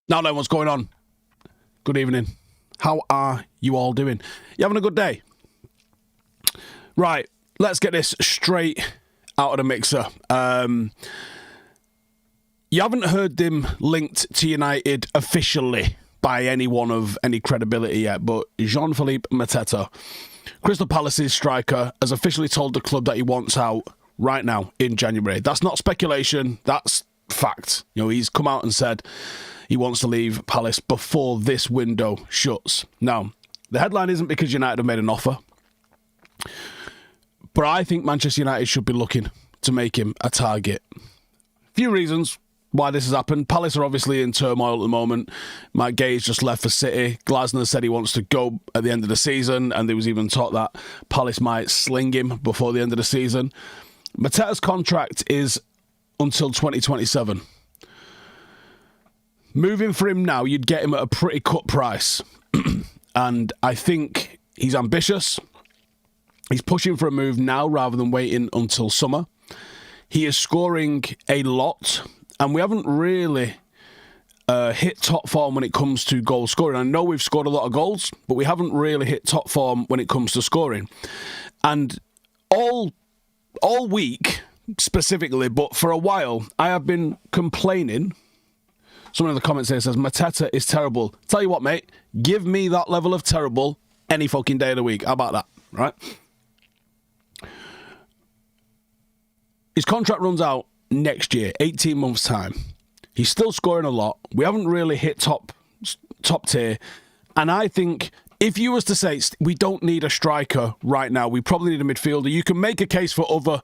Now then, what's going on? Good evening. How are you all doing? You having a good day? Right, let's get this straight out of the mixer. You haven't heard them linked to United officially by anyone of any credibility yet, but Jean-Philippe Mateta, Crystal Palace's striker, has officially told the club that he wants out right now in January. That's not speculation, that's fact. You know, he's come out and said he wants to leave Palace before this window shuts. Now, the headline isn't because United have made an offer, but I think Manchester United should be looking to make him a target. A few reasons why this has happened. Palace are obviously in turmoil at the moment. Mike Gay's just left for City. Glasner said he wants to go at the end of the season, and there was even talk that Palace might sling him before the end of the season. Mateta's contract is until 2027. Moving for him now, you'd get him at a pretty cut price. And I think he's ambitious. He's pushing for a move now rather than waiting until summer. He is scoring a lot, and we haven't really hit top form when it comes to goal scoring. I know we've scored a lot of goals, but we haven't really hit top form when it comes to scoring. And all week, specifically, but for a while, I have been complaining. Someone in the comments here says, Mateta is terrible. Tell you what, mate, give me that level of terrible any fucking day of the week. How about that, right? His contract runs out next year, 18 months' time. He's still scoring a lot. We haven't really hit top tier. And I think if you was to say, we don't need a striker right now, we probably need a midfielder, you can make a case for other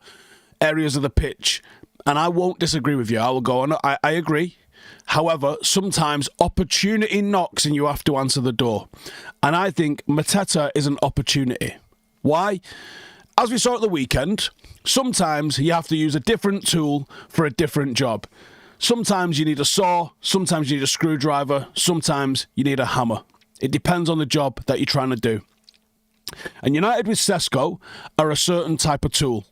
areas of the pitch. And I won't disagree with you. I will go on. I agree. However, sometimes opportunity knocks and you have to answer the door. And I think Mateta is an opportunity. Why? As we saw at the weekend, sometimes you have to use a different tool for a different job. Sometimes you need a saw, sometimes you need a screwdriver, sometimes you need a hammer. It depends on the job that you're trying to do. And United with Šeško are a certain type of tool.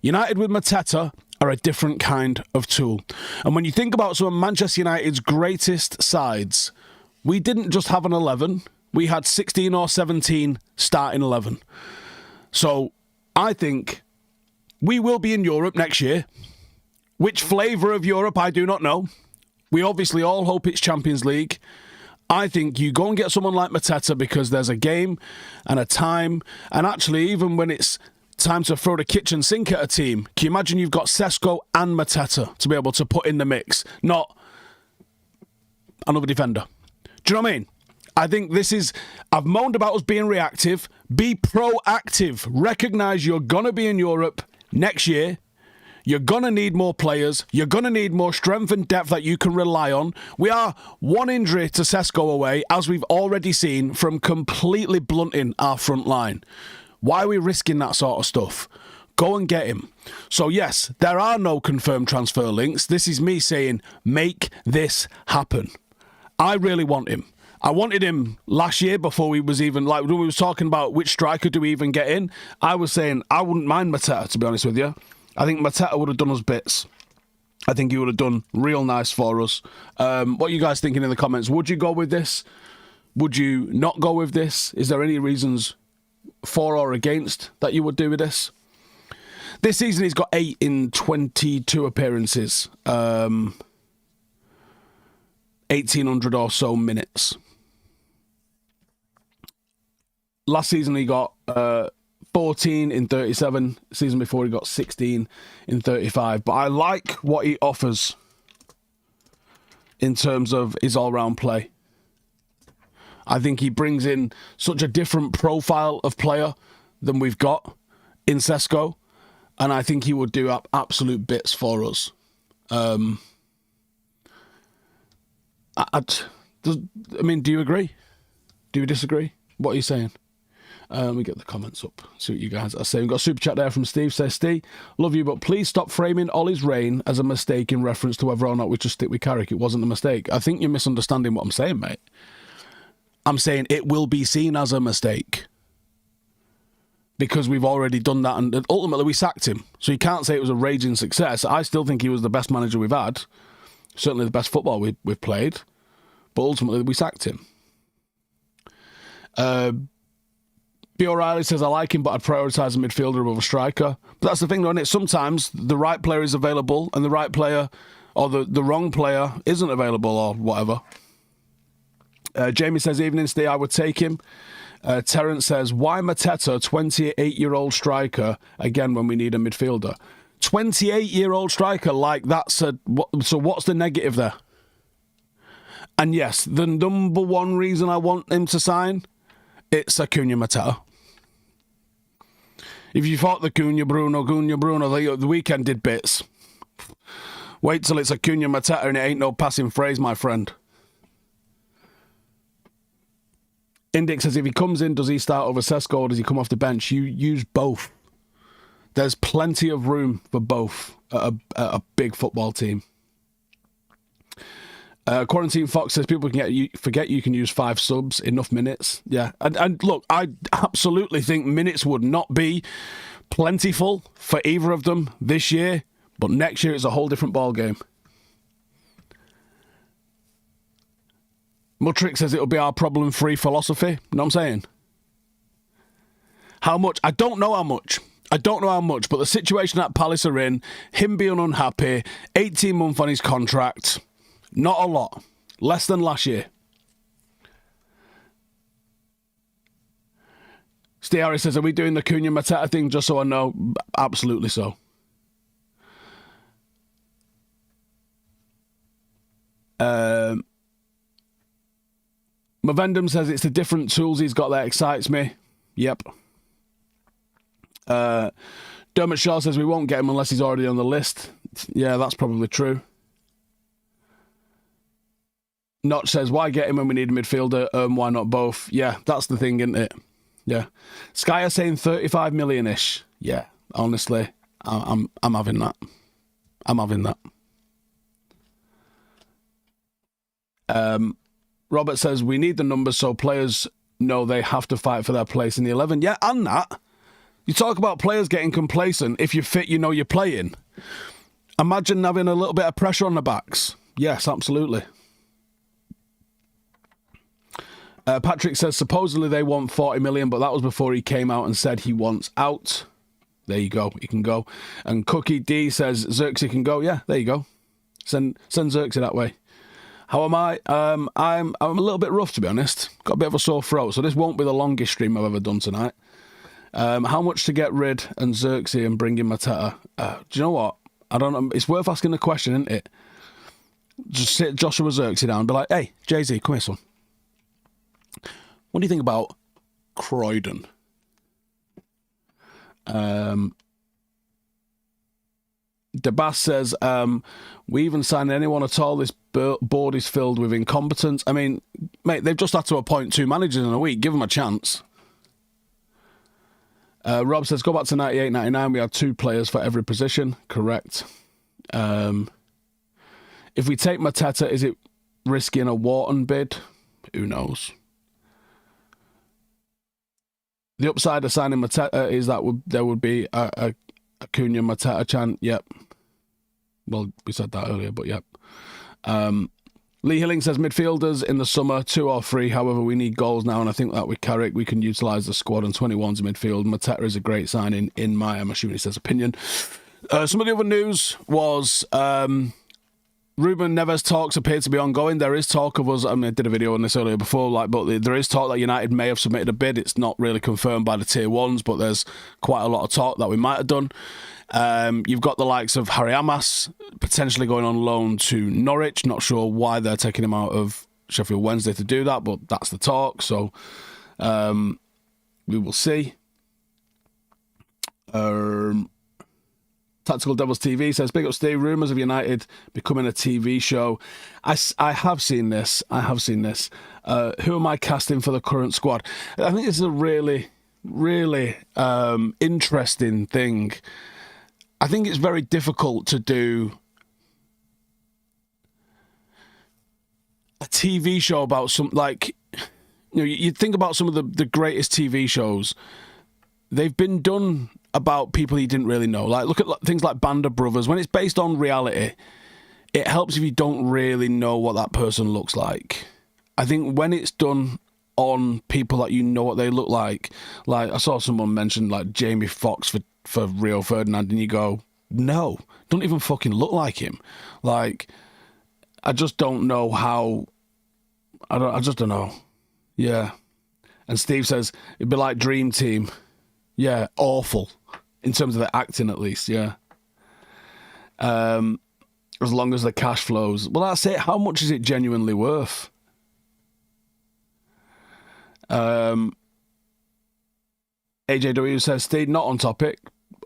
United with Mateta are a different kind of tool. And when you think about some of Manchester United's greatest sides, we didn't just have an 11, we had 16 or 17 starting 11. So I think we will be in Europe next year. Which flavour of Europe, I do not know. We obviously all hope it's Champions League. I think you go and get someone like Mateta because there's a game and a time. And actually, even when it's time to throw the kitchen sink at a team, can you imagine you've got Šeško and Mateta to be able to put in the mix, not another defender? Do you know what I mean? I think this is, I've moaned about us being reactive. Be proactive. Recognise you're going to be in Europe next year. You're going to need more players. You're going to need more strength and depth that you can rely on. We are one injury to Šeško away, as we've already seen, from completely blunting our front line. Why are we risking that sort of stuff? Go and get him. So yes, there are no confirmed transfer links. This is me saying, make this happen. I really want him. I wanted him last year before we was even, like, when we was talking about which striker do we even get in, I was saying I wouldn't mind Mateta, to be honest with you. I think Mateta would have done us bits. I think he would have done real nice for us. What are you guys thinking in the comments? Would you go with this? Would you not go with this? Is there any reasons for or against that you would do with this? This season he's got 8 in 22 appearances. 1,800 or so minutes. Last season he got 14 in 37. Season before he got 16 in 35. But I like what he offers in terms of his all-round play. I think he brings in such a different profile of player than we've got in Šeško. And I think he would do absolute bits for us. I mean, do you agree? Do you disagree? What are you saying? Let me get the comments up, see what you guys are saying. We've got a super chat there from Steve. Says, Steve, love you, but please stop framing Ollie's reign as a mistake in reference to whether or not we just stick with Carrick. It wasn't a mistake. I think you're misunderstanding what I'm saying, mate. I'm saying it will be seen as a mistake because we've already done that, and ultimately we sacked him. So you can't say it was a raging success. I still think he was the best manager we've had. Certainly the best football we've played. but ultimately we sacked him. B. O'Reilly says, I like him, but I'd prioritise a midfielder above a striker. But that's the thing, though, isn't it? Sometimes the right player is available and the right player or the wrong player isn't available or whatever. Jamie says, evening, Steve, I would take him. Terence says, why Mateta, 28-year-old striker, again when we need a midfielder? 28-year-old striker, like that said. So what's the negative there? And yes, the number one reason I want him to sign, it's Cunha Mateta. If you thought the Cunha Bruno, the weekend did bits. Wait till it's Cunha Mateta and it ain't no passing phrase, my friend. Index says, if he comes in, does he start over Šeško or does he come off the bench? You use both. There's plenty of room for both at a big football team. Quarantine Fox says, people can forget you can use 5 subs, enough minutes. Yeah, and look, I absolutely think minutes would not be plentiful for either of them this year, but next year it's a whole different ball game. Mutrick says it'll be our problem-free philosophy. You know what I'm saying? How much? I don't know how much. But the situation that Palace are in, him being unhappy, 18 months on his contract, not a lot. Less than last year. Steve Harris says, are we doing the Cunha Mateta thing just so I know? Absolutely so. Mavendum says it's the different tools he's got that excites me. Yep. Dermot Shaw says we won't get him unless he's already on the list. Yeah, that's probably true. Notch says, why get him when we need a midfielder? Why not both? Yeah, that's the thing, isn't it? Yeah. Sky are saying 35 million-ish. Yeah, honestly, I'm having that. I'm having that. Robert says, we need the numbers so players know they have to fight for their place in the 11. Yeah, and that. You talk about players getting complacent. If you're fit, you know you're playing. Imagine having a little bit of pressure on the backs. Yes, absolutely. Patrick says, supposedly they want 40 million, but that was before he came out and said he wants out. There you go. He can go. And Cookie D says, Xerxes can go. Yeah, there you go. Send Xerxes that way. How am I? I'm a little bit rough, to be honest. Got a bit of a sore throat, so this won't be the longest stream I've ever done tonight. How much to get rid and Xerxes and bring in Mateta? Do you know what? I don't know. It's worth asking the question, isn't it? Just sit Joshua Xerxes down and be like, hey, Jay-Z, come here, son. What do you think about Croydon? Debas says, we even sign anyone at all. This board is filled with incompetence. I mean, mate, they've just had to appoint 2 managers in a week. Give them a chance. Rob says, go back to 98-99. We had 2 players for every position. Correct. If we take Mateta, is it risking a Wharton bid? Who knows? The upside of signing Mateta is that there would be a Cunha Mateta chant. Yep. Well, we said that earlier, but yep. Lee Hilling says midfielders in the summer, 2 or 3. However, we need goals now, and I think that with Carrick, we can utilise the squad and 21s in midfield. Mateta is a great signing in my, I'm assuming he says, opinion. Some of the other news was Ruben Neves talks appear to be ongoing. There is talk of us, I mean, I did a video on this earlier before, but there is talk that United may have submitted a bid. It's not really confirmed by the tier 1s, but there's quite a lot of talk that we might have done. You've got the likes of Harry Amas potentially going on loan to Norwich. Not sure why they're taking him out of Sheffield Wednesday to do that, but that's the talk. So we will see. Tactical Devils TV says, big up Steve, rumours of United becoming a TV show. I have seen this. Who am I casting for the current squad? I think this is a really, really interesting thing. I think it's very difficult to do a TV show about some, like, you know, you think about some of the greatest TV shows. They've been done about people you didn't really know. Like, look at things like Band of Brothers. When it's based on reality, it helps if you don't really know what that person looks like. I think when it's done on people that you know what they look like I saw someone mention like Jamie Foxx for Rio Ferdinand, and you go, no, don't even fucking look like him. Like, I just don't know how. I just don't know. Yeah. And Steve says it'd be like Dream Team. Yeah, awful in terms of the acting, at least. Yeah. As long as the cash flows. Well, that's it. How much is it genuinely worth? AJW says, Steve, not on topic.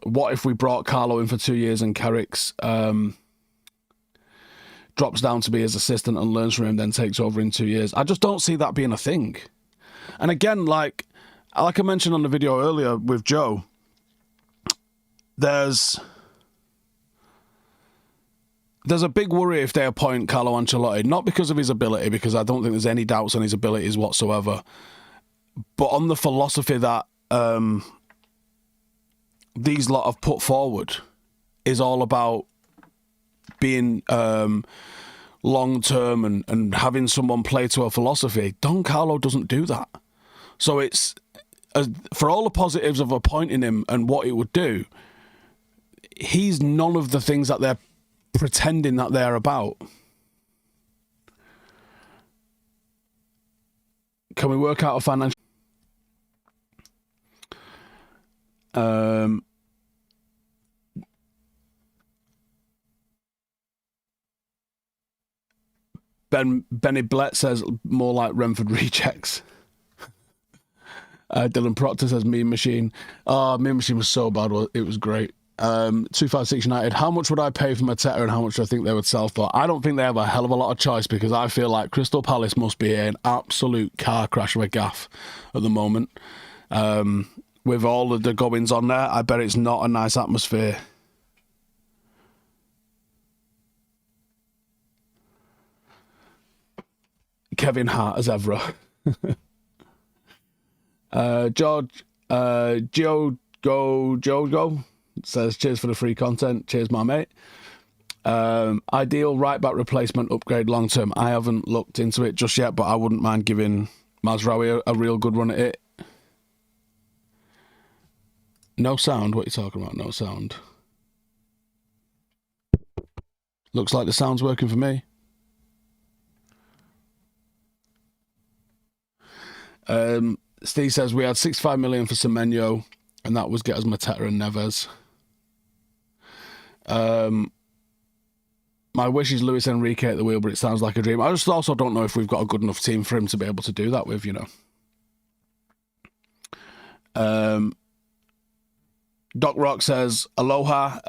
What if we brought Carlo in for 2 years and Carrick's drops down to be his assistant and learns from him, then takes over in 2 years? I just don't see that being a thing. And again, like I mentioned on the video earlier with Joe, there's a big worry if they appoint Carlo Ancelotti, not because of his ability, because I don't think there's any doubts on his abilities whatsoever, but on the philosophy that these lot have put forward is all about being long-term and having someone play to a philosophy. Don Carlo doesn't do that. So it's, for all the positives of appointing him and what it would do, he's none of the things that they're pretending that they're about. Can we work out a financial... Benny Blett says more like Renford rejects. Dylan Proctor says Mean Machine. Oh, Mean Machine was so bad. It was great. 256 United. How much would I pay for Mateta and how much do I think they would sell for? I don't think they have a hell of a lot of choice, because I feel like Crystal Palace must be an absolute car crash of a gaff at the moment. With all of the goings on there, I bet it's not a nice atmosphere. Kevin Hart as ever. George Jojo says, cheers for the free content. Cheers, my mate. Ideal right back replacement upgrade long term. I haven't looked into it just yet, but I wouldn't mind giving Mazraoui a real good run at it. No sound? What are you talking about? No sound. Looks like the sound's working for me. Steve says we had 65 million for Semenyo, and that was get us Mateta and Neves. My wish is Luis Enrique at the wheel, but it sounds like a dream. I just also don't know if we've got a good enough team for him to be able to do that with, you know. Doc Rock says, aloha.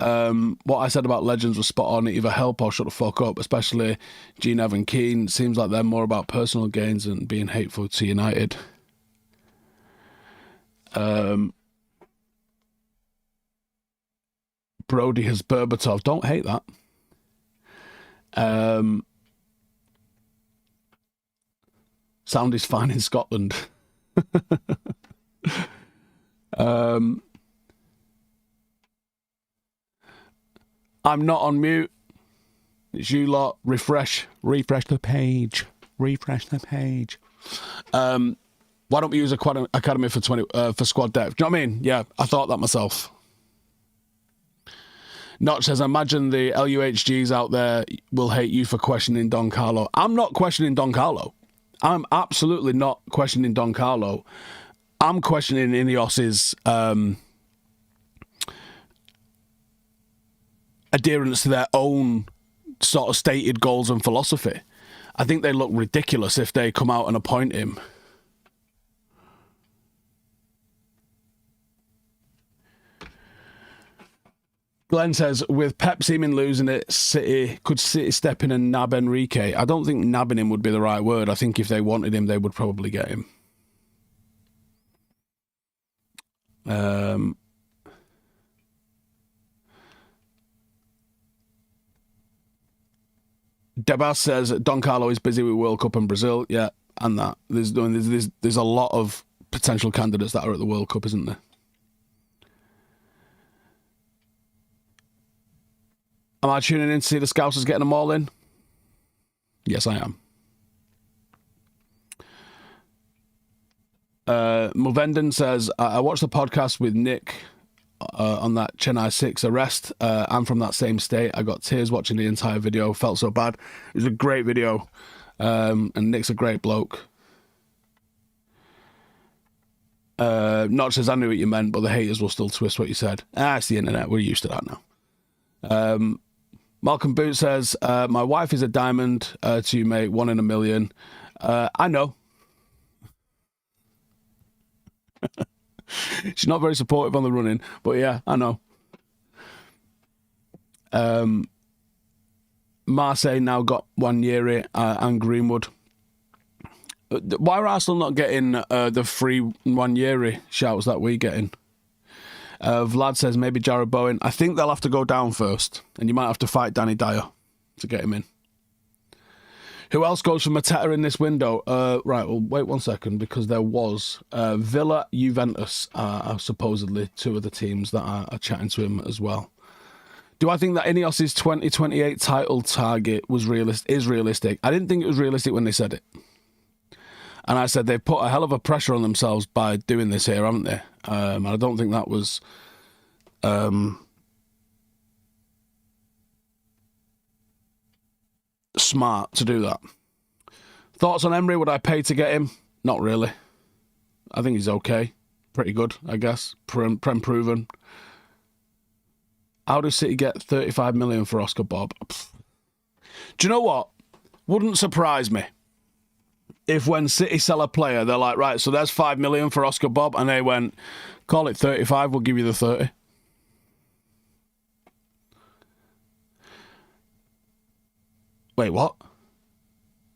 What I said about legends was spot on. Either help or shut the fuck up, especially Gene Evan Keane. Seems like they're more about personal gains and being hateful to United. Brody has Berbatov. Don't hate that. Sound is fine in Scotland. I'm not on mute. It's you lot. Refresh the page. Refresh the page. Why don't we use Academy for squad depth? Do you know what I mean? Yeah, I thought that myself. Notch says, imagine the LUHGs out there will hate you for questioning Don Carlo. I'm not questioning Don Carlo. I'm absolutely not questioning Don Carlo. I'm questioning Ineos's adherence to their own sort of stated goals and philosophy. I think they look ridiculous if they come out and appoint him. Glenn says, with Pep seeming losing it, could City step in and nab Enrique? I don't think nabbing him would be the right word. I think if they wanted him, they would probably get him. Debas says Don Carlo is busy with World Cup and Brazil. Yeah, and that. There's a lot of potential candidates that are at the World Cup, isn't there? Am I tuning in to see the Scousers getting them all in? Yes, I am. Movenden says, I watched the podcast with Nick on that Chennai 6 arrest. I'm from that same state. I got tears watching the entire video. Felt so bad. It was a great video. And Nick's a great bloke. Notch says, I knew what you meant, but the haters will still twist what you said. It's the internet. We're used to that now. Malcolm Boot says, my wife is a diamond to you, mate. 1 in a million. I know. She's not very supportive on the running, but yeah, I know. Marseille now got Wanyeri and Greenwood. Why are Arsenal not getting the free Wanyeri shouts that we're getting? Vlad says maybe Jared Bowen. I think they'll have to go down first, and you might have to fight Danny Dyer to get him in. Who else goes for Mateta in this window? Right, well, wait 1 second, because there was Villa, Juventus are supposedly two of the teams that are chatting to him as well. Do I think that Ineos's 2028 title target is realistic? I didn't think it was realistic when they said it. And I said they've put a hell of a pressure on themselves by doing this here, haven't they? And I don't think that was... smart to do that. Thoughts on Emery? Would I pay to get him? Not really. I think he's okay. Pretty good, I guess. Prem proven. How does City get 35 million for Oscar Bob? Do you know what? Wouldn't surprise me if when City sell a player, they're like, right, so there's 5 million for Oscar Bob, and they went, call it 35, we'll give you the 30. Wait, what?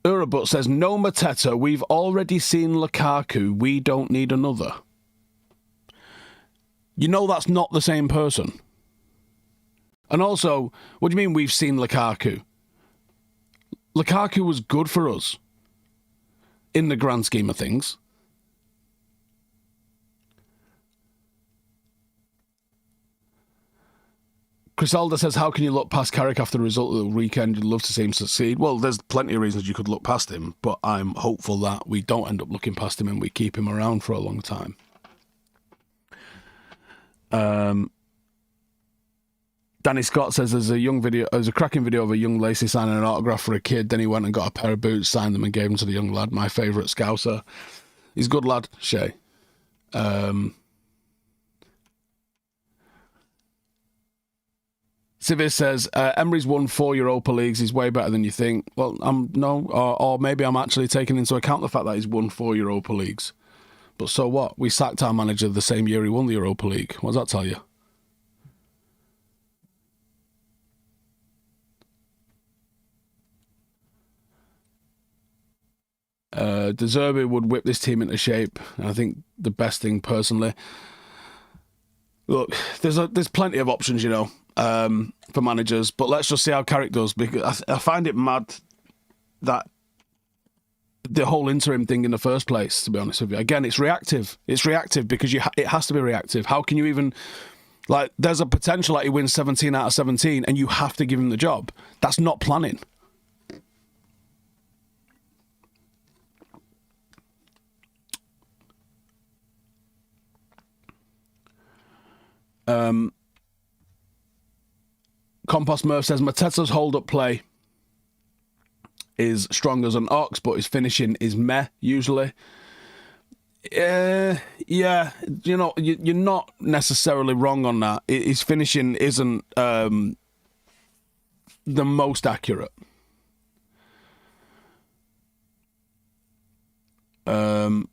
Urabut says, no Mateta, we've already seen Lukaku, we don't need another. You know that's not the same person. And also, what do you mean we've seen Lukaku? Lukaku was good for us in the grand scheme of things. Crisalda says, how can you look past Carrick after the result of the weekend? You'd love to see him succeed. Well, there's plenty of reasons you could look past him, but I'm hopeful that we don't end up looking past him and we keep him around for a long time. Danny Scott says there's a cracking video of a young Lacey signing an autograph for a kid. Then he went and got a pair of boots, signed them and gave them to the young lad. My favourite Scouser. He's a good lad, Shay. Civis says, Emery's won 4 Europa Leagues. He's way better than you think. Well, or maybe I'm actually taking into account the fact that he's won 4 Europa Leagues. But so what? We sacked our manager the same year he won the Europa League. What does that tell you? De Zerbi would whip this team into shape. I think the best thing, personally... Look, there's plenty of options, you know, for managers, but let's just see how Carrick does, because I find it mad that the whole interim thing in the first place, to be honest with you. Again, it's reactive. It's reactive because it has to be reactive. How can you even... Like, there's a potential that he wins 17 out of 17 and you have to give him the job. That's not planning. Compost Murph says Mateta's hold-up play is strong as an ox, but his finishing is meh, usually. Yeah, you know, you're not necessarily wrong on that. His finishing isn't the most accurate. Am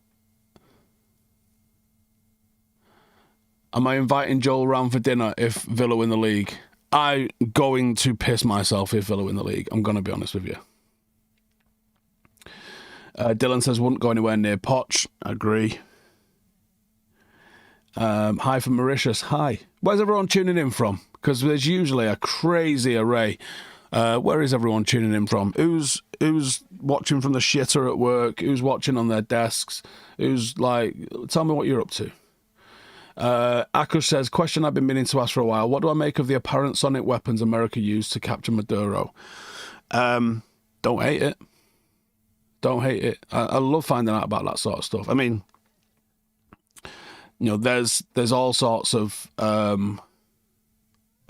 I inviting Joel round for dinner if Villa win the league? I'm going to piss myself if Villa win the league. I'm going to be honest with you. Dylan says, wouldn't go anywhere near Poch. Agree. Hi from Mauritius. Hi. Where's everyone tuning in from? Because there's usually a crazy array. Where is everyone tuning in from? Who's watching from the shitter at work? Who's watching on their desks? Who's like, tell me what you're up to. Akush says, question I've been meaning to ask for a while. What do I make of the apparent sonic weapons America used to capture Maduro? Don't hate it. Don't hate it. I love finding out about that sort of stuff. I mean, there's all sorts of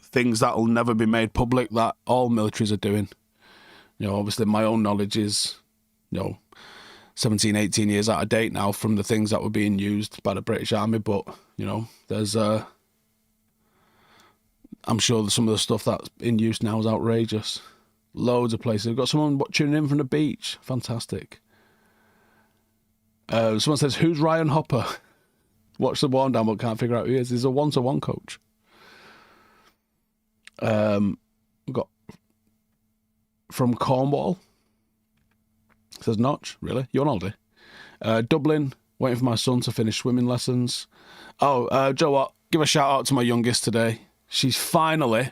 things that will never be made public that all militaries are doing. Obviously my own knowledge is, 17, 18 years out of date now from the things that were being used by the British Army, but, there's I'm sure some of the stuff that's in use now is outrageous. Loads of places. We've got someone tuning in from the beach. Fantastic. Someone says, who's Ryan Hopper? Watch the one down but can't figure out who he is. He's a one-to-one coach. We've got from Cornwall. Says Notch, really? You on holiday? Dublin, waiting for my son to finish swimming lessons. Oh, Joe, what? Give a shout out to my youngest today. She's finally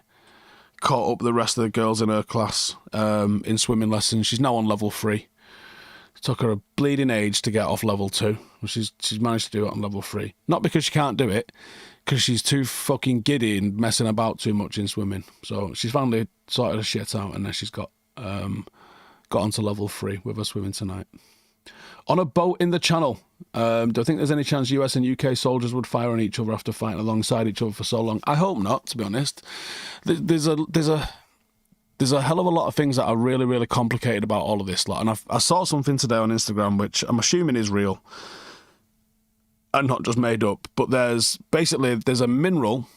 caught up with the rest of the girls in her class in swimming lessons. She's now on level 3. It took her a bleeding age to get off level 2. She's managed to do it on level 3. Not because she can't do it, because she's too fucking giddy and messing about too much in swimming. So she's finally sorted her shit out, and then she's got onto level 3 with her swimming tonight. On a boat in the Channel. Do I think there's any chance US and UK soldiers would fire on each other after fighting alongside each other for so long? I hope not, to be honest. There's a hell of a lot of things that are really, really complicated about all of this lot. And I saw something today on Instagram, which I'm assuming is real and not just made up. But there's a mineral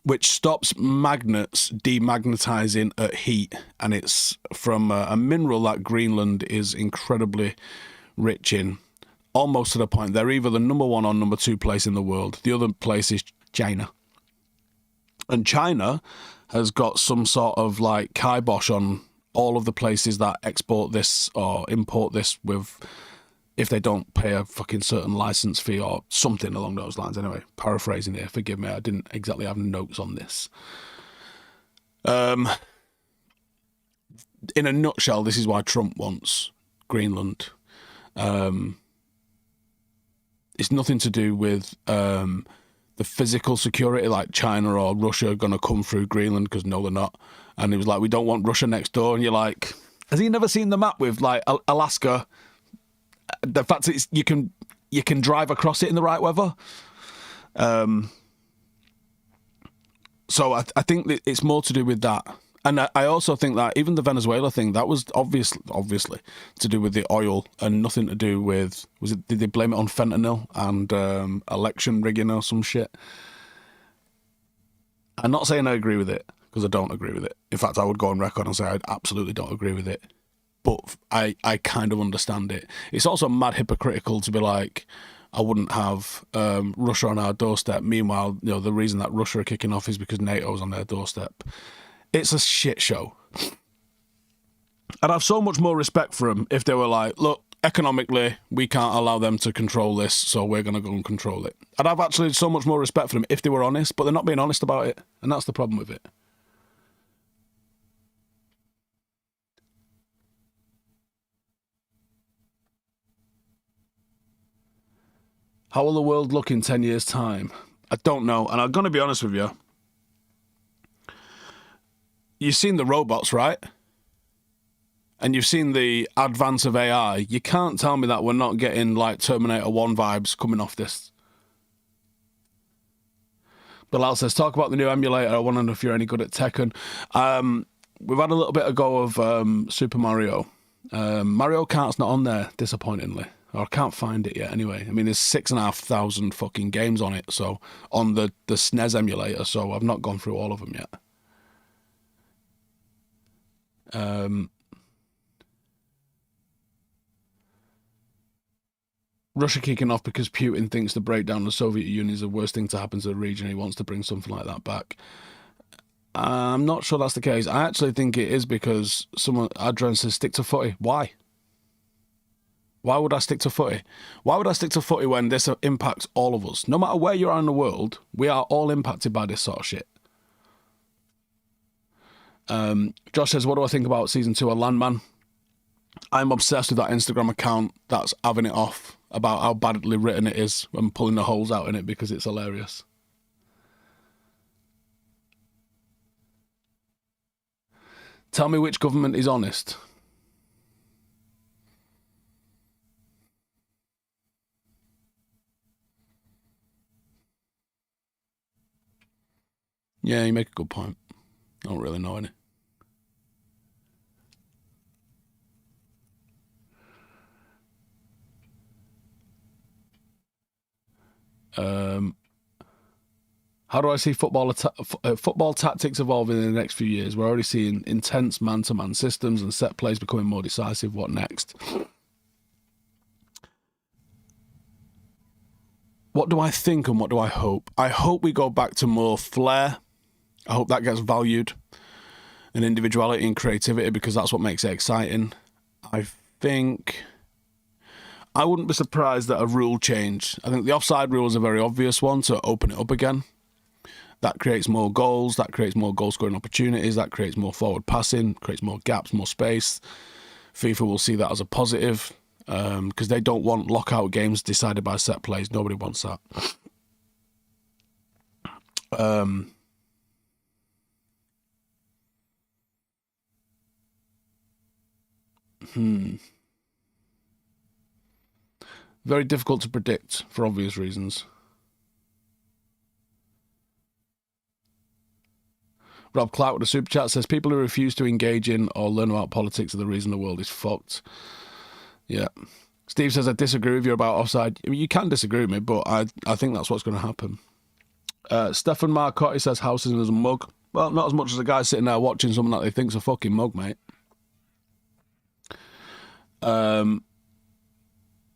which stops magnets demagnetizing at heat, and it's from a mineral that Greenland is incredibly rich in, almost to the point they're either the number 1 or number 2 place in the world. The other place is China. And China has got some sort of like kibosh on all of the places that export this or import this with, if they don't pay a fucking certain license fee or something along those lines. Anyway, paraphrasing here, forgive me, I didn't exactly have notes on this. In a nutshell, this is why Trump wants Greenland. It's nothing to do with the physical security, like China or Russia are going to come through Greenland, because no, they're not. And it was like, we don't want Russia next door. And you're like, has he never seen the map with like Alaska? The fact is, you can drive across it in the right weather. So I think that it's more to do with that. And I also think that even the Venezuela thing, that was obviously to do with the oil and nothing to do with, did they blame it on fentanyl and election rigging or some shit? I'm not saying I agree with it, because I don't agree with it. In fact, I would go on record and say I absolutely don't agree with it. But I kind of understand it. It's also mad hypocritical to be like, I wouldn't have Russia on our doorstep. Meanwhile, the reason that Russia are kicking off is because NATO's on their doorstep. It's a shit show. I'd have so much more respect for them if they were like, look, economically, we can't allow them to control this, so we're going to go and control it. I'd have actually so much more respect for them if they were honest, but they're not being honest about it, and that's the problem with it. How will the world look in 10 years' time? I don't know, and I'm going to be honest with you. You've seen the robots, right? And you've seen the advance of AI. You can't tell me that we're not getting like Terminator 1 vibes coming off this. Bilal says, talk about the new emulator. I want to know if you're any good at Tekken. We've had a little bit of go of Super Mario. Mario Kart's not on there, disappointingly. Or I can't find it yet anyway. I mean, there's 6,500 fucking games on it, so on the SNES emulator, so I've not gone through all of them yet. Russia kicking off because Putin thinks the breakdown of the Soviet Union is the worst thing to happen to the region. He wants to bring something like that back. I'm not sure that's the case. I actually think it is because Adrian says stick to footy. Why? Why would I stick to footy? Why would I stick to footy when this impacts all of us? No matter where you are in the world, we are all impacted by this sort of shit. Josh says, what do I think about season 2 of Landman? I'm obsessed with that Instagram account that's having it off about how badly written it is and pulling the holes out in it because it's hilarious. Tell me which government is honest. Yeah, you make a good point. I don't really know any. How do I see football tactics evolving in the next few years? We're already seeing intense man-to-man systems and set plays becoming more decisive. What next? What do I think and what do I hope? I hope we go back to more flair. I hope that gets valued, and individuality and creativity, because that's what makes it exciting. I think I wouldn't be surprised that a rule change. I think the offside rule is a very obvious one to open it up again. That creates more goals, that creates more goal-scoring opportunities, that creates more forward passing, creates more gaps, more space. FIFA will see that as a positive, because they don't want lockout games decided by set plays. Nobody wants that. Very difficult to predict for obvious reasons. Rob Clark with a super chat says, people who refuse to engage in or learn about politics are the reason the world is fucked. Yeah. Steve says, I disagree with you about offside. I mean, you can disagree with me, but I think that's what's going to happen. Stefan Marcotti says, Howson is a mug. Well, not as much as a guy sitting there watching someone that they think's a fucking mug, mate.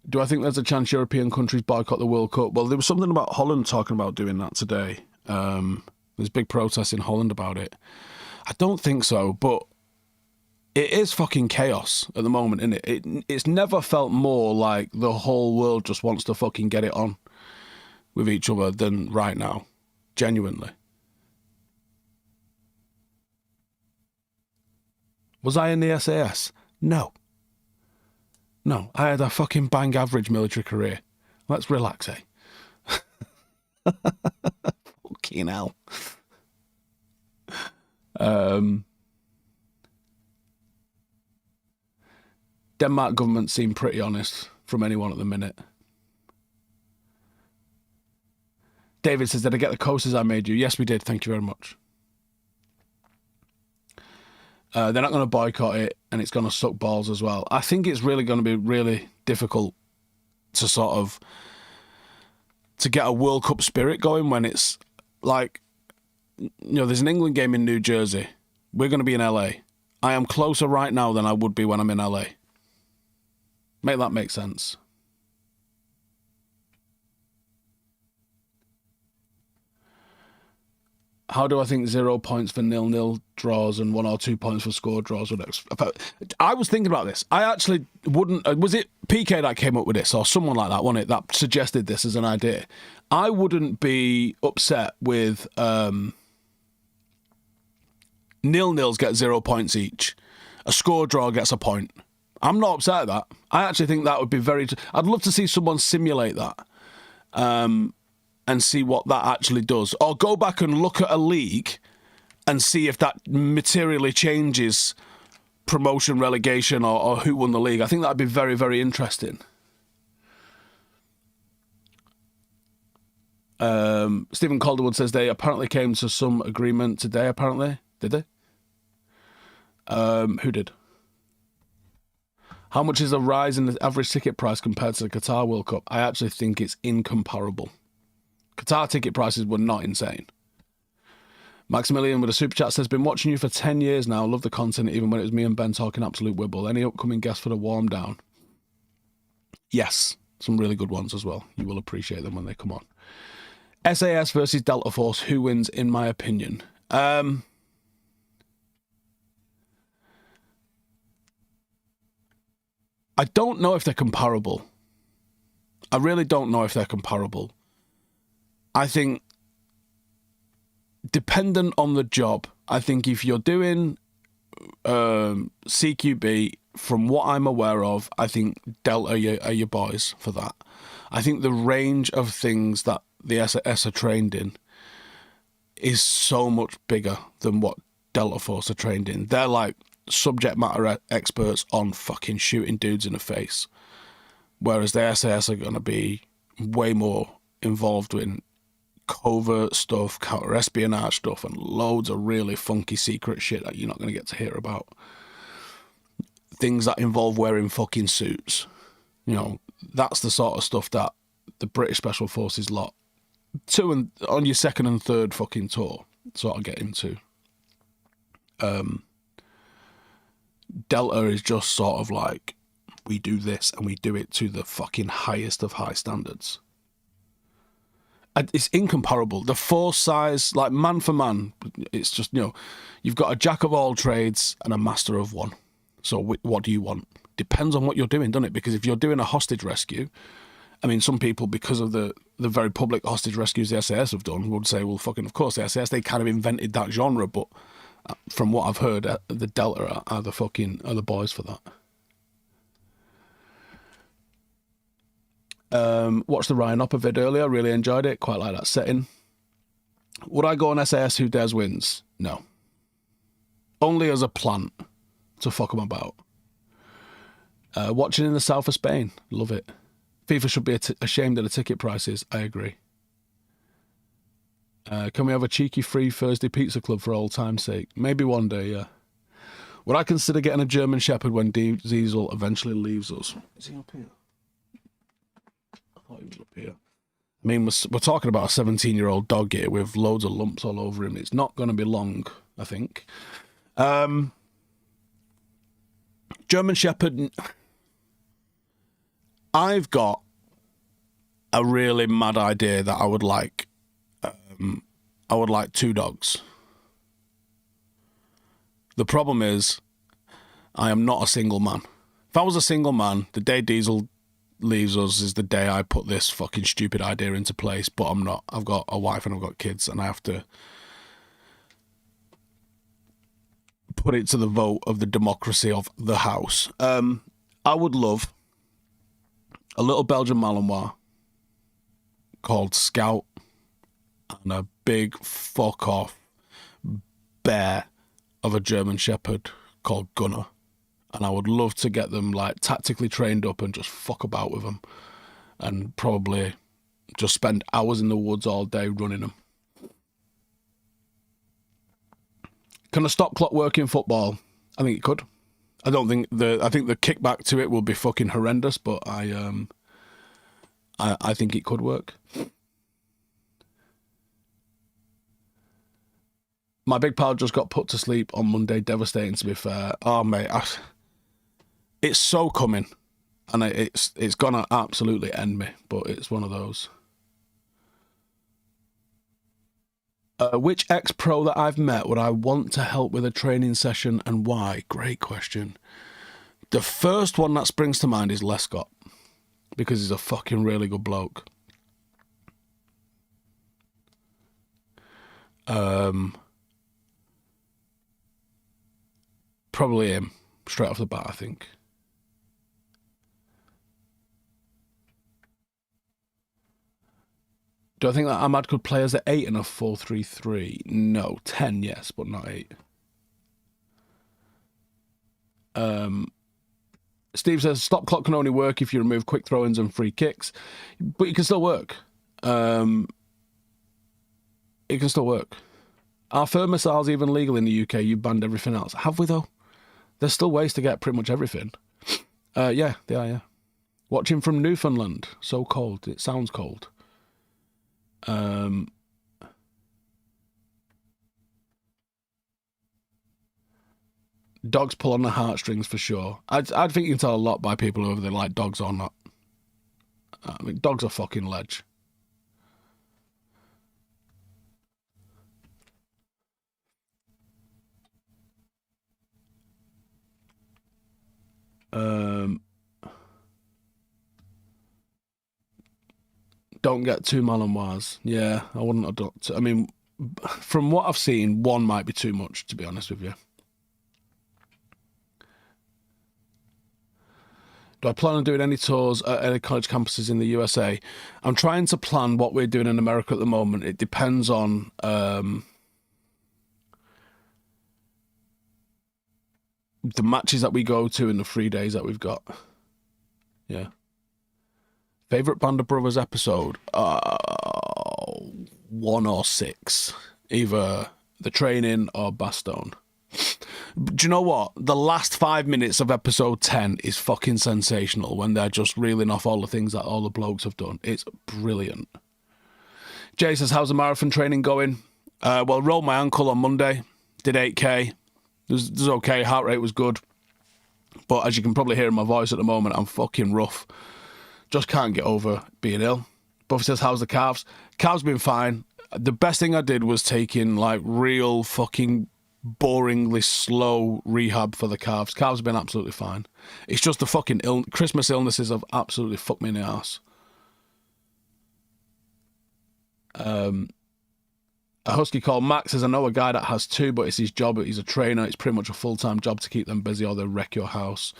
Do I think there's a chance European countries boycott the World Cup? Well, there was something about Holland talking about doing that today. There's big protests in Holland about it. I don't think so, but it is fucking chaos at the moment, isn't it? It's never felt more like the whole world just wants to fucking get it on with each other than right now. Genuinely. Was I in the SAS? No. No, I had a fucking bang average military career. Let's relax, eh? Fucking hell. Denmark government seem pretty honest from anyone at the minute. David says, did I get the coasters I made you? Yes, we did. Thank you very much. They're not going to boycott it, and it's going to suck balls as well. I think it's really going to be really difficult to sort of to get a World Cup spirit going when it's like, you know, there's an England game in New Jersey. We're going to be in LA. I am closer right now than I would be when I'm in LA. Make that make sense. How do I think 0 points for 0-0 draws and 1 or 2 points for score draws would I was thinking about this. I actually wouldn't... was it PK that came up with this or someone like that, wasn't it, that suggested this as an idea? I wouldn't be upset with 0-0s get 0 points each. A score draw gets a point. I'm not upset at that. I actually think that would be very... I'd love to see someone simulate that. And see what that actually does. Or go back and look at a league and see if that materially changes promotion, relegation, or who won the league. I think that'd be very, very interesting. Stephen Calderwood says they apparently came to some agreement today, apparently. Did they? Who did? How much is a rise in the average ticket price compared to the Qatar World Cup? I actually think it's incomparable. Qatar ticket prices were not insane. Maximilian with a super chat says, been watching you for 10 years now. Love the content, even when it was me and Ben talking absolute wibble. Any upcoming guests for the warm down? Yes, some really good ones as well. You will appreciate them when they come on. SAS versus Delta Force. Who wins, in my opinion? I don't know if they're comparable. I really don't know if they're comparable. I think, dependent on the job, I think if you're doing CQB, from what I'm aware of, I think Delta are your boys for that. I think the range of things that the SAS are trained in is so much bigger than what Delta Force are trained in. They're like subject matter experts on fucking shooting dudes in the face, whereas the SAS are going to be way more involved in covert stuff, counter-espionage stuff, and loads of really funky secret shit that you're not going to get to hear about. Things that involve wearing fucking suits. You know, that's the sort of stuff that the British Special Forces lot, on your second and third fucking tour, sort of get into. Delta is just sort of like, we do this and we do it to the fucking highest of high standards. And it's incomparable. The force size, like man for man, it's just, you know, you've got a jack of all trades and a master of one. So what do you want? Depends on what you're doing, doesn't it? Because if you're doing a hostage rescue, I mean, some people, because of the very public hostage rescues the SAS have done, would say, well, fucking, of course, the SAS, they kind of invented that genre, but from what I've heard, the Delta are the boys for that. Watched the Ryan Hopper vid earlier, really enjoyed it, quite like that setting. Would I go on SAS Who Dares Wins? No. Only as a plant to fuck them about. Watching in the south of Spain, love it. FIFA should be ashamed of the ticket prices, I agree. Can we have a cheeky free Thursday pizza club for old time's sake? Maybe one day, yeah. Would I consider getting a German Shepherd when Diesel eventually leaves us? Is he up here? I thought he was up here. I mean, we're talking about a 17-year-old dog here with loads of lumps all over him. It's not going to be long, I think. German Shepherd... I've got a really mad idea that I would like. I would like 2 dogs. The problem is, I am not a single man. If I was a single man, the day Diesel leaves us is the day I put this fucking stupid idea into place, but I'm not. I've got a wife and I've got kids, and I have to put it to the vote of the democracy of the house. I would love a little Belgian Malinois called Scout and a big fuck off bear of a German Shepherd called Gunner. And I would love to get them like tactically trained up and just fuck about with them and probably just spend hours in the woods all day running them. Can a stop clock work in football? I think it could. I think the kickback to it will be fucking horrendous, but I think it could work. My big pal just got put to sleep on Monday. Devastating, to be fair. Oh, mate. It's so coming. And it's going to absolutely end me. But it's one of those. Which ex-pro that I've met would I want to help with a training session and why? Great question. The first one that springs to mind is Lescott. Because he's a fucking really good bloke. Probably him, straight off the bat, I think. Do I think that Ahmad could play as an 8 in a 4-3-3? No, 10, yes, but not 8. Steve says, stop clock can only work if you remove quick throw-ins and free kicks. But it can still work. It can still work. Are firm missiles even legal in the UK? You banned everything else. Have we, though? There's still ways to get pretty much everything. Yeah, they are, yeah. Watching from Newfoundland. So cold. It sounds cold. Dogs pull on the heartstrings for sure. I think you can tell a lot by people whether they like dogs or not. I mean, dogs are fucking ledge. Don't get 2 Malinois. Yeah, I wouldn't adopt. I mean, from what I've seen, 1 might be too much, to be honest with you. Do I plan on doing any tours at any college campuses in the USA? I'm trying to plan what we're doing in America at the moment. It depends on the matches that we go to and the 3 days that we've got. Yeah. Favorite Band of Brothers episode? 1 or 6, either the training or Bastogne. Do you know what? The last 5 minutes of episode 10 is fucking sensational when they're just reeling off all the things that all the blokes have done. It's brilliant. Jay says, how's the marathon training going? Well, rolled my ankle on Monday, did 8K. It was okay, heart rate was good. But as you can probably hear in my voice at the moment, I'm fucking rough. Just can't get over being ill. Buffy says, how's the calves? Calves been fine. The best thing I did was taking like real fucking boringly slow rehab for the calves. Calves have been absolutely fine. It's just the fucking Christmas illnesses have absolutely fucked me in the arse. A husky called Max says, I know a guy that has 2, but it's his job. He's a trainer. It's pretty much a full-time job to keep them busy or they'll wreck your house.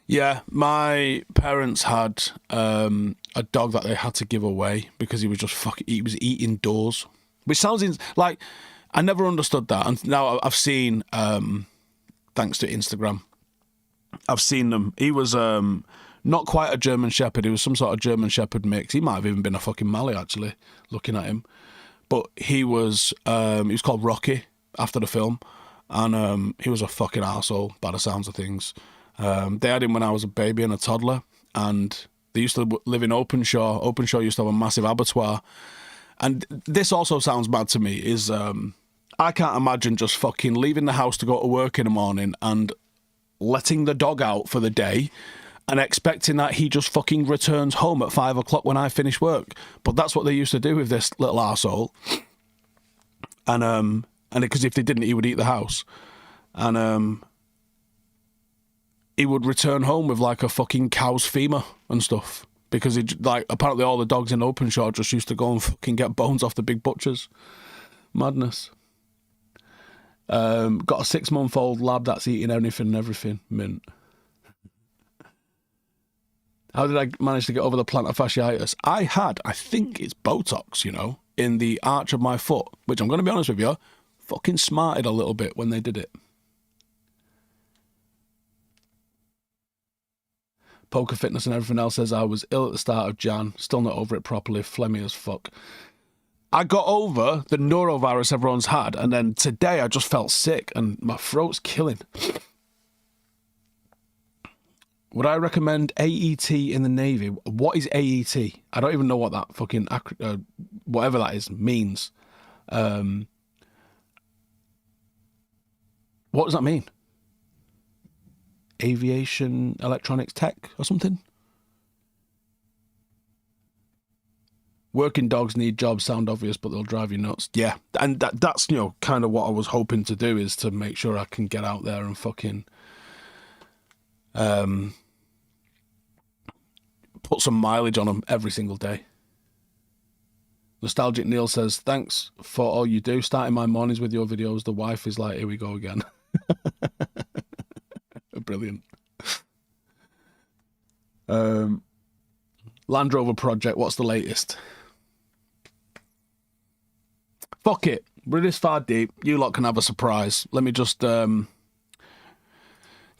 Yeah, my parents had a dog that they had to give away because he was just he was eating doors. Which sounds like, I never understood that. And now I've seen, thanks to Instagram, I've seen them. He was not quite a German Shepherd. He was some sort of German Shepherd mix. He might have even been a fucking Mallee, actually, looking at him. But he was called Rocky after the film. And he was a fucking arsehole by the sounds of things. They had him when I was a baby and a toddler. And they used to live in Openshaw. Openshaw used to have a massive abattoir. And this also sounds bad to me, is I can't imagine just fucking leaving the house to go to work in the morning and letting the dog out for the day and expecting that he just fucking returns home at 5 o'clock when I finish work. But that's what they used to do with this little arsehole. And because if they didn't, he would eat the house. And he would return home with like a fucking cow's femur and stuff. Because apparently all the dogs in Openshaw just used to go and fucking get bones off the big butchers. Madness. Got a 6-month-old lab that's eating anything and everything. Mint. How did I manage to get over the plantar fasciitis? I think it's Botox, in the arch of my foot, which I'm going to be honest with you, fucking smarted a little bit when they did it. Poker Fitness and everything else says I was ill at the start of Jan, still not over it properly, phlegmy as fuck. I got over the norovirus everyone's had, and then today I just felt sick and my throat's killing. Would I recommend AET in the Navy? What is AET? I don't even know what that fucking, whatever that is, means. What does that mean? Aviation electronics tech or something? Working dogs need jobs sound obvious, but they'll drive you nuts. Yeah, and that's kind of what I was hoping to do, is to make sure I can get out there and fucking put some mileage on them every single day. Nostalgic Neil says, thanks for all you do. Starting my mornings with your videos. The wife is like, here we go again. Brilliant. Land Rover project, what's the latest? Fuck it. We're this far deep. You lot can have a surprise. Let me just get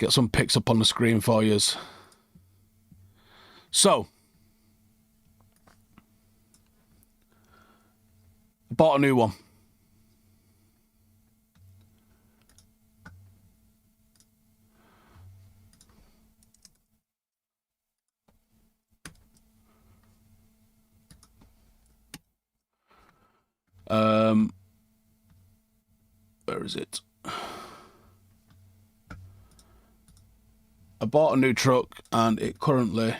some pics up on the screen for yous. So, bought a new one. Where is it? I bought a new truck and it currently,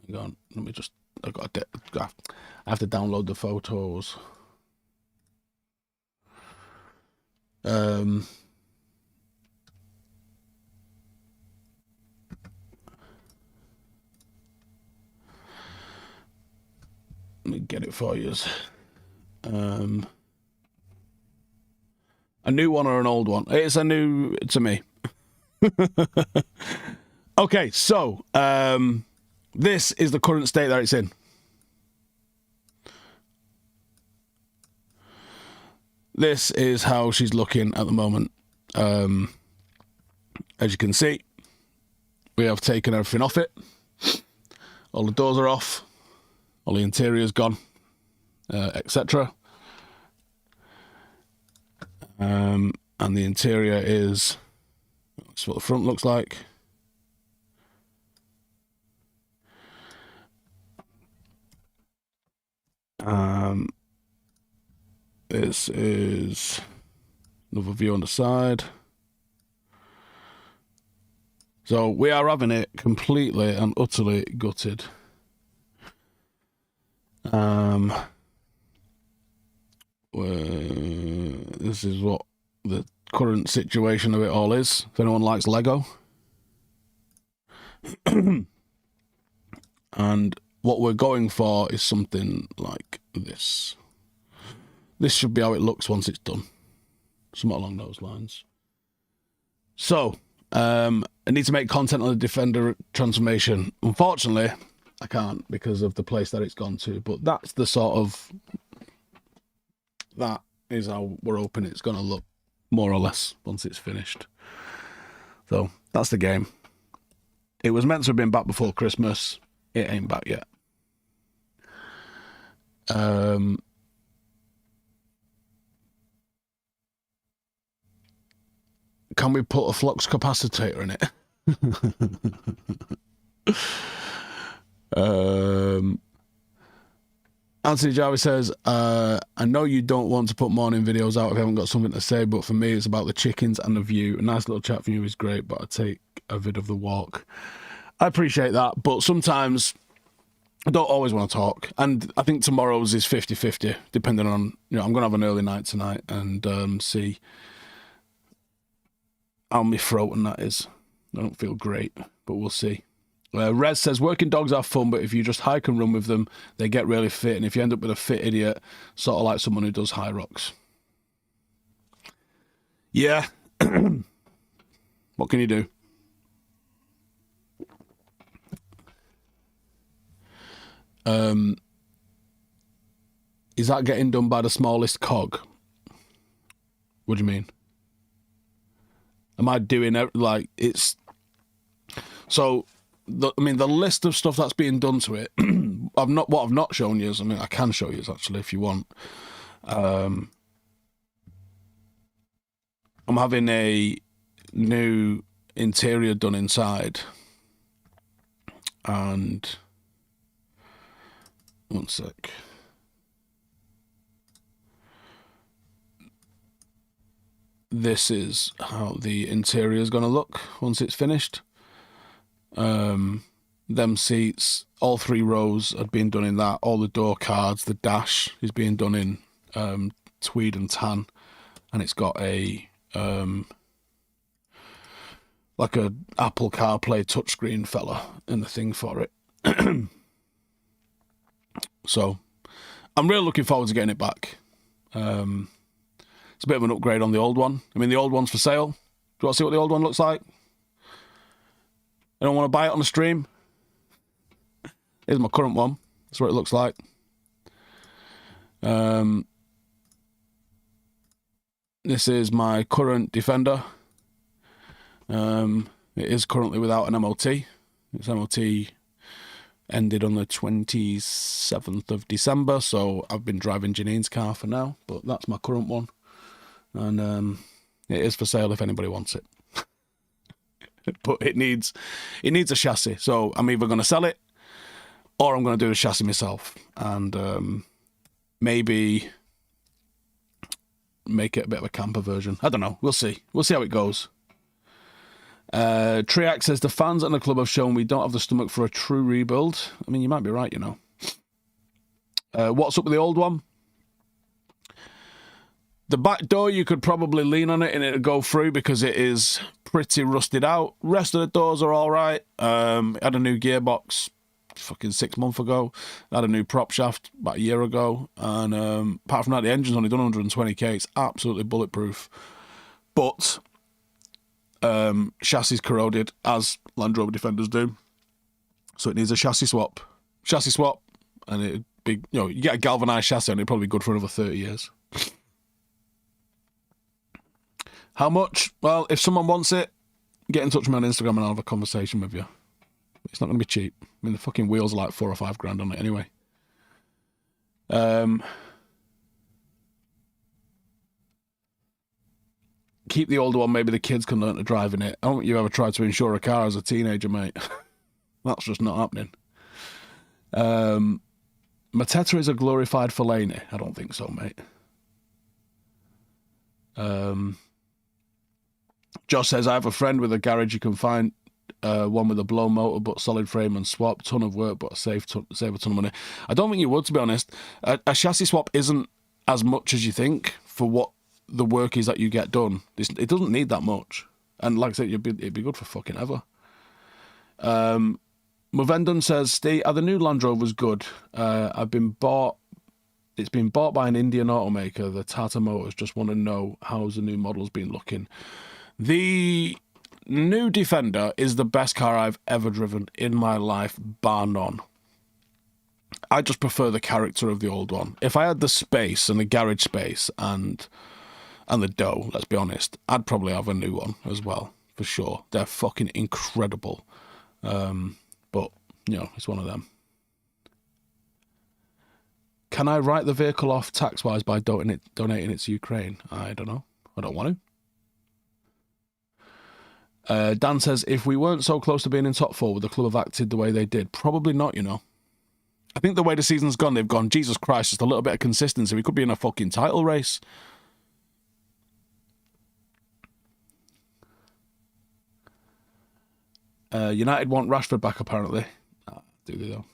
hang on, let me just, I have to download the photos. Let me get it for you. A new one or an old one? It's a new to me. Okay, so this is the current state that it's in. This is how she's looking at the moment. As you can see, we have taken everything off it. All the doors are off. All the interior's gone, etc. And the interior is, that's what the front looks like. This is another view on the side. So we are having it completely and utterly gutted. This is what the current situation of it all is. If anyone likes Lego. And what we're going for is something like this. This should be how it looks once it's done. Something along those lines. So, I need to make content on the Defender transformation. Unfortunately, I can't because of the place that it's gone to. But that's the sort of... That is how we're hoping it's going to look, more or less, once it's finished. So, that's the game. It was meant to have been back before Christmas. It ain't back yet. Can we put a flux capacitor in it? Anthony Jarvis says, I know you don't want to put morning videos out if you haven't got something to say, but for me it's about the chickens and the view. A nice little chat from you is great, but I take a vid of the walk. I appreciate that, but sometimes I don't always want to talk. And I think tomorrow's is 50-50, depending on, I'm going to have an early night tonight and see how my throat and that is. I don't feel great, but we'll see. Rez says, working dogs are fun, but if you just hike and run with them, they get really fit. And if you end up with a fit idiot, sort of like someone who does high rocks. Yeah. What can you do? Is that getting done by the smallest cog? What do you mean? Am I doing it like it's... So, the list of stuff that's being done to it, I've not shown you, I can show you actually if you want. I'm having a new interior done inside. And... One sec. This is how the interior is going to look once it's finished. Them seats, all 3 rows are being done in that. All the door cards, the dash is being done in tweed and tan, and it's got a like a Apple CarPlay touchscreen fella in the thing for it. So I'm really looking forward to getting it back. It's a bit of an upgrade on the old one. The old one's for sale. Do you want to see what the old one looks like? I don't want to buy it on the stream. Here's my current one. That's what it looks like. This is my current Defender. It is currently without an MOT. Its MOT ended on the 27th of December, so I've been driving Janine's car for now, but that's my current one. And it is for sale if anybody wants it. But it needs a chassis, so I'm either going to sell it or I'm going to do the chassis myself and maybe make it a bit of a camper version. I don't know. We'll see how it goes. Triac says the fans and the club have shown we don't have the stomach for a true rebuild. You might be right, What's up with the old one? The back door, you could probably lean on it and it'll go through because it is pretty rusted out. Rest of the doors are all right. Had a new gearbox fucking 6 months ago. Had a new prop shaft about a year ago. And apart from that, the engine's only done 120k. It's absolutely bulletproof. But chassis corroded, as Land Rover Defenders do. So it needs a chassis swap. And it'd be, you get a galvanised chassis and it'd probably be good for another 30 years. How much? Well, if someone wants it, get in touch with me on Instagram and I'll have a conversation with you. It's not going to be cheap. The fucking wheels are like 4 or 5 grand on it anyway. Keep the older one, maybe the kids can learn to drive in it. I don't think you ever tried to insure a car as a teenager, mate. That's just not happening. Mateta is a glorified Fellaini. I don't think so, mate. Josh says, I have a friend with a garage you can find, one with a blow motor but solid frame and swap. Ton of work but save a ton of money. I don't think you would, to be honest. A chassis swap isn't as much as you think for what the work is that you get done. It doesn't need that much. And like I said, it'd be good for fucking ever. Movendon says, Steve, are the new Land Rovers good? It's been bought by an Indian automaker, the Tata Motors. Just want to know how's the new model's been looking. The new Defender is the best car I've ever driven in my life, bar none. I just prefer the character of the old one. If I had the space and the garage space and the dough, let's be honest, I'd probably have a new one as well, for sure. They're fucking incredible. But, it's one of them. Can I write the vehicle off tax-wise by donating it to Ukraine? I don't know. I don't want to. Dan says, if we weren't so close to being in top four, would the club have acted the way they did? Probably not, I think the way the season's gone, they've gone, Jesus Christ, just a little bit of consistency. We could be in a fucking title race. United want Rashford back, apparently. Do they, though?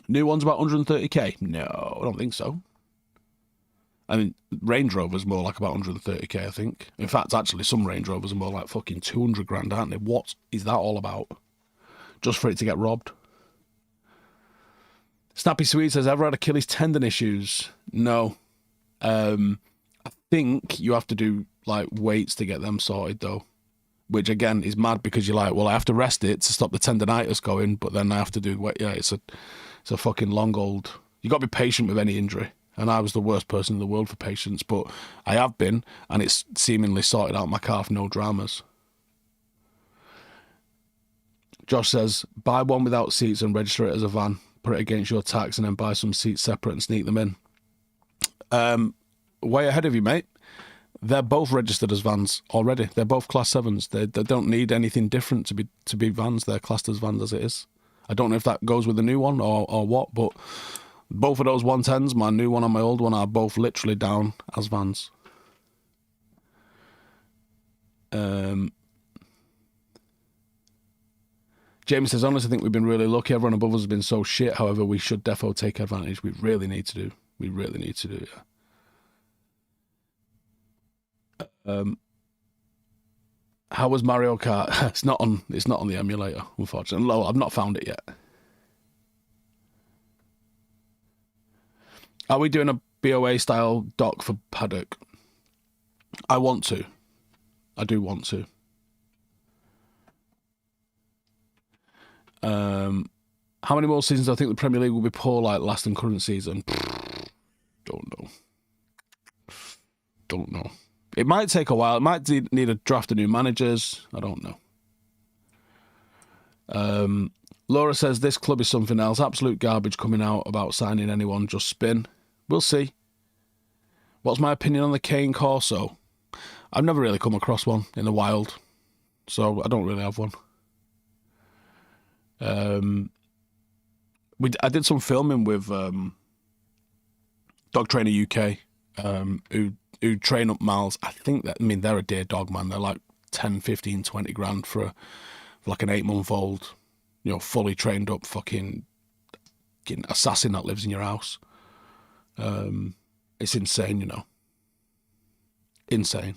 New one's about 130k? No, I don't think so. I mean, Range Rover's more like about 130k, I think. In fact, actually, some Range Rovers are more like fucking 200 grand, aren't they? What is that all about? Just for it to get robbed? Snappy Swede says, ever had Achilles tendon issues? No. I think you have to do, weights to get them sorted, though. Which, again, is mad because you're like, well, I have to rest it to stop the tendonitis going, but then I have to do weight. Yeah, it's a fucking long old... You got to be patient with any injury. And I was the worst person in the world for patience, but I have been, and it's seemingly sorted out my calf, no dramas. Josh says, buy one without seats and register it as a van. Put it against your tax and then buy some seats separate and sneak them in. Way ahead of you, mate. They're both registered as vans already. They're both Class 7s. They don't need anything different to be vans. They're classed as vans as it is. I don't know if that goes with the new one or what, but... Both of those 110s, my new one and my old one, are both literally down as vans. James says, honestly, I think we've been really lucky. Everyone above us has been so shit. However, we should defo take advantage. We really need to do. Yeah. How was Mario Kart? It's not on the emulator, unfortunately. No, I've not found it yet. Are we doing a BOA style doc for Paddock? I want to. I do want to. How many more seasons do I think the Premier League will be poor like last and current season? Don't know. It might take a while. It might need a draft of new managers. I don't know. Laura says, this club is something else. Absolute garbage coming out about signing anyone, just spin. We'll see. What's my opinion on the Cane Corso? I've never really come across one in the wild, so I don't really have one. I did some filming with Dog Trainer UK, who train up Miles. They're a dear dog, man. They're like 10, 15, 20 grand for like an 8-month-old, fully trained up fucking assassin that lives in your house. It's insane, Insane.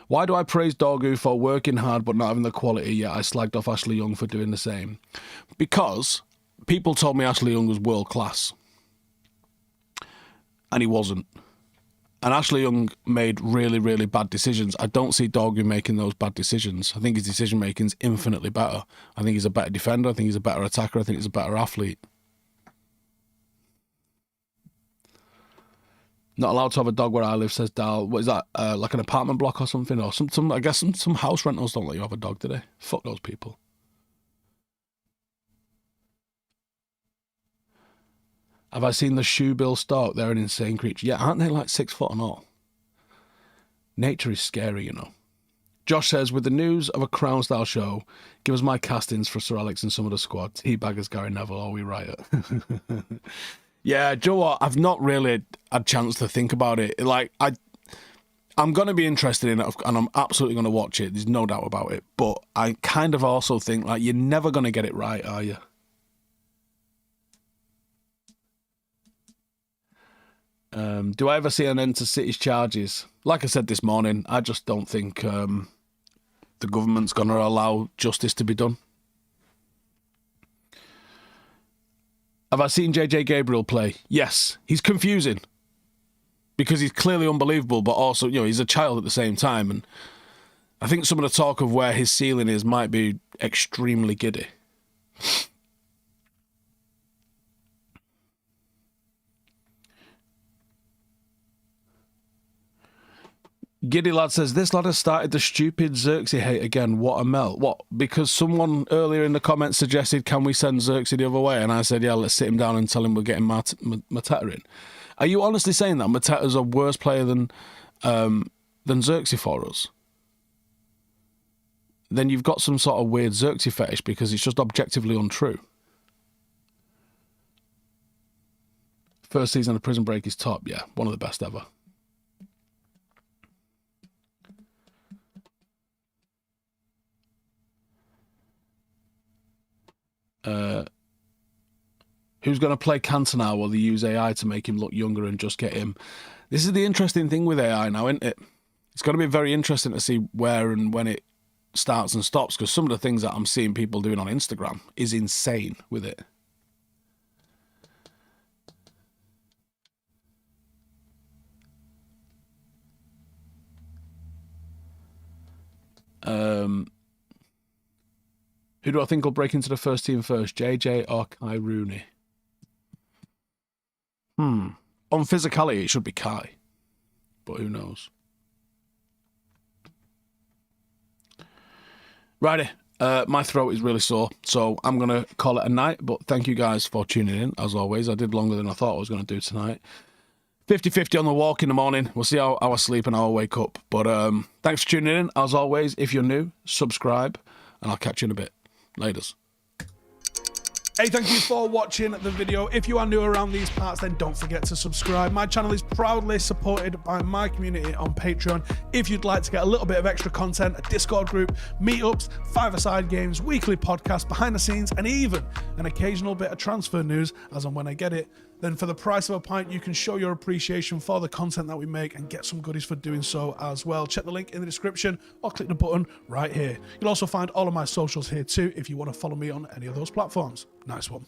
Why do I praise Dorgu for working hard but not having the quality, yet I slagged off Ashley Young for doing the same? Because people told me Ashley Young was world class. And he wasn't. And Ashley Young made really, really bad decisions. I don't see Dorgu making those bad decisions. I think his decision-making's infinitely better. I think he's a better defender. I think he's a better attacker. I think he's a better athlete. Not allowed to have a dog where I live, says Dal. What is that, like an apartment block or something? Or some I guess some house rentals don't let you have a dog, do they? Fuck those people. Have I seen the shoebill stork? They're an insane creature. Yeah, aren't they like 6 foot and all? Nature is scary, you know. Josh says, with the news of a Crown-style show, give us my castings for Sir Alex and some of the squad. Teabaggers, Gary Neville, are we right? Yeah, do you know what? I've not really had a chance to think about it. Like, I'm going to be interested in it, and I'm absolutely going to watch it. There's no doubt about it. But I kind of also think, like, you're never going to get it right, are you? Do I ever see an end to City's charges? Like I said this morning, I just don't think the government's going to allow justice to be done. Have I seen JJ Gabriel play? Yes. He's confusing because he's clearly unbelievable, but also, you know, he's a child at the same time. And I think some of the talk of where his ceiling is might be extremely giddy. Giddy Lad says, this lad has started the stupid Xerxes hate again. What a melt. What? Because someone earlier in the comments suggested, can we send Xerxes the other way? And I said, yeah, let's sit him down and tell him we're getting Mateta in. Are you honestly saying that Mateta's a worse player than Xerxes for us? Then you've got some sort of weird Xerxes fetish because it's just objectively untrue. First season of Prison Break is top. Yeah, one of the best ever. Who's going to play Cantona while they use AI to make him look younger and just get him? This is the interesting thing with AI now, isn't it? It's going to be very interesting to see where and when it starts and stops, because some of the things that I'm seeing people doing on Instagram is insane with it. Who do I think will break into the first team first, JJ or Kai Rooney? On physicality, it should be Kai, but who knows? Righty, my throat is really sore, so I'm going to call it a night, but thank you guys for tuning in, as always. I did longer than I thought I was going to do tonight. 50-50 on the walk in the morning. We'll see how I sleep and how I wake up. But thanks for tuning in. As always, if you're new, subscribe, and I'll catch you in a bit. Laters. Hey, thank you for watching the video. If you are new around these parts, then don't forget to subscribe. My channel is proudly supported by my community on Patreon. If you'd like to get a little bit of extra content, a Discord group, meetups, five-a-side games, weekly podcasts, behind the scenes, and even an occasional bit of transfer news as and when I get it, then for the price of a pint, you can show your appreciation for the content that we make and get some goodies for doing so as well. Check the link in the description or click the button right here. You'll also find all of my socials here too if you want to follow me on any of those platforms. Nice one.